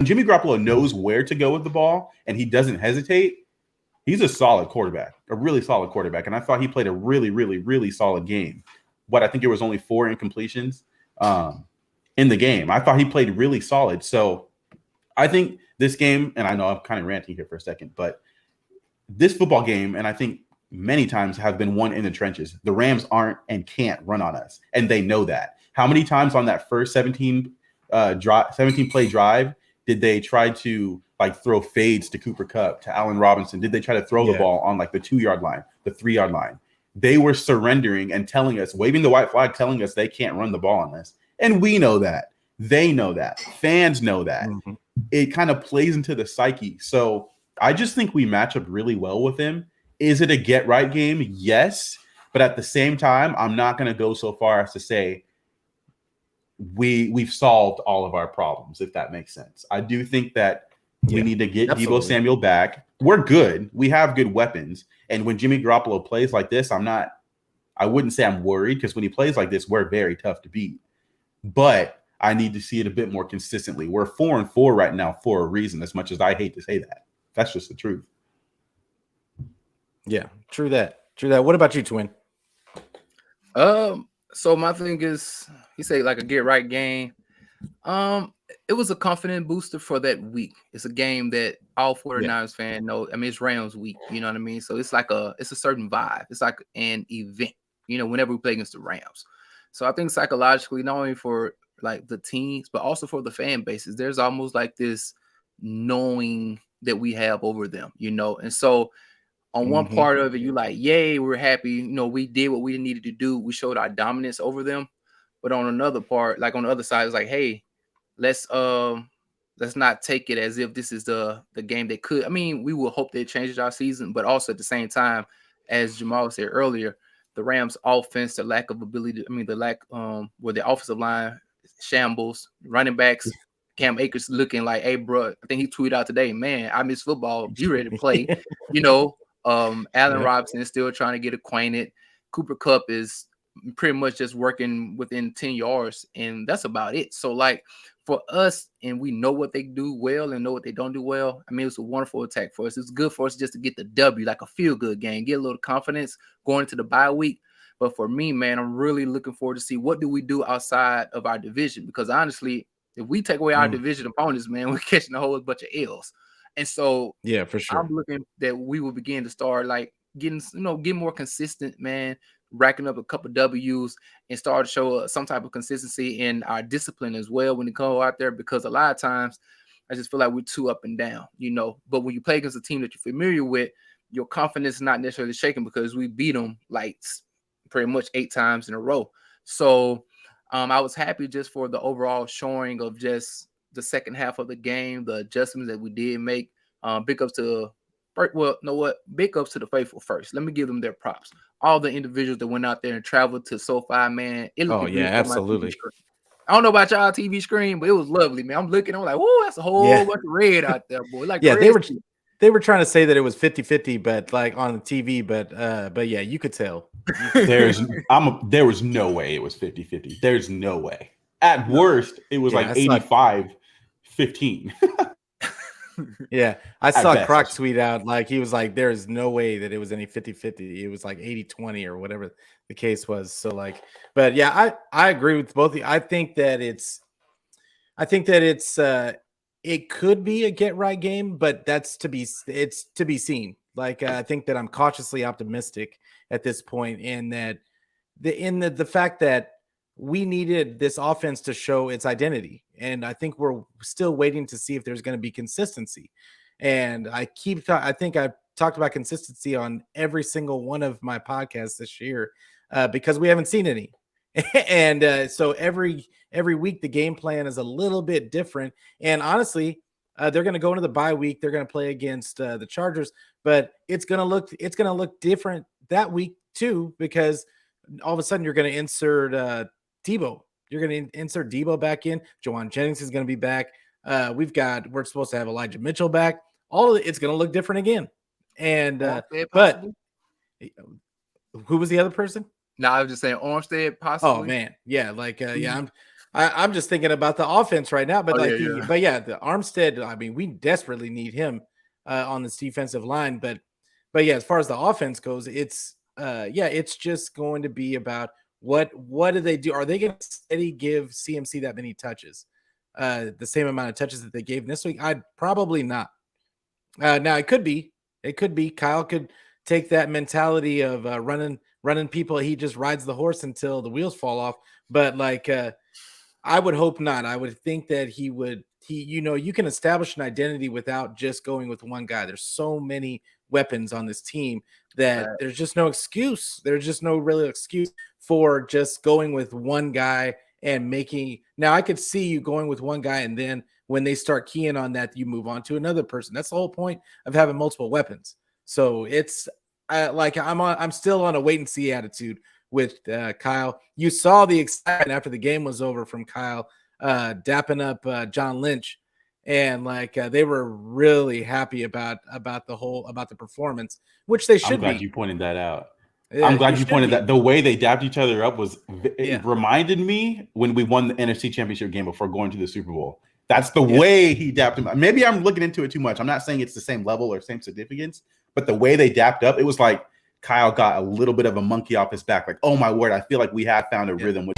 Jimmy Garoppolo knows where to go with the ball and he doesn't hesitate, he's a solid quarterback, a really solid quarterback. And I thought he played a really, really, really solid game. But I think it was only 4 incompletions in the game. I thought he played really solid. So I think this game, and I know I'm kind of ranting here for a second, but this football game, and I think many times have been won in the trenches. The Rams aren't and can't run on us, and they know that. How many times on that first 17 play drive did they try to like throw fades to Cooper Kupp, to Allen Robinson? Did they try to throw the ball on like the 2-yard line, the 3-yard line? They were surrendering and telling us, waving the white flag, telling us they can't run the ball on us. And we know that. They know that. Fans know that. Mm-hmm. It kind of plays into the psyche. So I just think we match up really well with him. Is it a get right game? Yes. But at the same time, I'm not going to go so far as to say we've solved all of our problems, if that makes sense. I do think that we need to get Deebo Samuel back. We're good. We have good weapons. And when Jimmy Garoppolo plays like this, I wouldn't say I'm worried, because when he plays like this, we're very tough to beat. But I need to see it a bit more consistently. We're 4-4 right now for a reason, as much as I hate to say that. That's just the truth. Yeah, true that. What about you, Twin? So my thing is, he said like a get right game. It was a confident booster for that week. It's a game that all 49ers fans know. I mean, it's Rams week, you know what I mean? So it's like it's a certain vibe. It's like an event, you know, whenever we play against the Rams. So I think psychologically, not only for like the teams, but also for the fan bases, there's almost like this knowing that we have over them, you know? And so on one part of it, you like, yay, we're happy. You know, we did what we needed to do. We showed our dominance over them. But on another part, like on the other side, it's like, hey, let's not take it as if this is the game that could. I mean, we will hope that it changes our season, but also at the same time, as Jamal said earlier, the Rams' offense, the lack of ability, where the offensive line shambles, running backs, Cam Akers looking like, hey, bro, I think he tweeted out today, man, I miss football. You ready to play? You know, Allen Robinson is still trying to get acquainted. Cooper Kupp is pretty much just working within 10 yards, and that's about it. So, like, for us, and we know what they do well and know what they don't do well, I mean, it's a wonderful attack for us. It's good for us just to get the W, like a feel-good game, get a little confidence going into the bye week. But for me, man, I'm really looking forward to see what do we do outside of our division, because honestly, if we take away our division opponents, man, we're catching a whole bunch of L's. And so, yeah, for sure, I'm looking that we will begin to start like getting more consistent, man, racking up a couple W's and start to show some type of consistency in our discipline as well when it comes out there, because a lot of times I just feel like we're too up and down, you know. But when you play against a team that you're familiar with, your confidence is not necessarily shaken because we beat them like pretty much 8 times in a row. So I was happy just for the overall showing of just the second half of the game, the adjustments that we did make. Big ups to the faithful first. Let me give them their props. All the individuals that went out there and traveled to SoFi, man. It looked good absolutely. I don't know about y'all TV screen, but it was lovely, man. I'm looking, I'm like, whoa, that's a whole bunch of red out there, boy. Like, they were trying to say that it was 50-50, but like on the TV, but yeah, you could tell. There was no way it was 50-50. There's no way. At worst, it was like 85-15. Yeah, I saw Croc tweet out like he was like, "There's no way that it was any 50-50. It was like 80-20 or whatever the case was." So like, but yeah, I agree with both of you. I think that it's it could be a get right game, but it's to be seen. Like I think that I'm cautiously optimistic at this point, in that the fact that we needed this offense to show its identity. And I think we're still waiting to see if there's going to be consistency. And I think I've talked about consistency on every single one of my podcasts this year because we haven't seen any. And so every week, the game plan is a little bit different. And honestly, they're going to go into the bye week. They're going to play against the Chargers, but it's going to look different that week too, because all of a sudden you're going to insert Deebo. You're going to insert Deebo back in. Jawan Jennings is going to be back. We're supposed to have Elijah Mitchell back. All of it's going to look different again. And but who was the other person? No, I was just saying Armstead possibly. Oh man, yeah, like I'm just thinking about the offense right now, but Oh, the Armstead. I mean, we desperately need him on this defensive line, but yeah, as far as the offense goes, it's just going to be about what do they do? Are they going to steady give CMC that many touches, the same amount of touches that they gave him this week? I'd probably not. Now it could be Kyle could take that mentality of running people. He just rides the horse until the wheels fall off. But I would hope not. I would think that you can establish an identity without just going with one guy. There's so many weapons on this team that there's just no excuse. There's just no real excuse for just going with one guy and making. Now I could see you going with one guy, and then when they start keying on that, you move on to another person. That's the whole point of having multiple weapons. So it's I'm still on a wait and see attitude with Kyle. You saw the excitement after the game was over from Kyle dapping up John Lynch, and they were really happy about the performance, which they should be. I'm glad you pointed that out. I'm glad you pointed that. The way they dapped each other up it reminded me when we won the NFC Championship game before going to the Super Bowl. That's the way he dapped him. Maybe I'm looking into it too much. I'm not saying it's the same level or same significance, but the way they dapped up, it was like Kyle got a little bit of a monkey off his back. Like, oh my word, I feel like we have found a rhythm with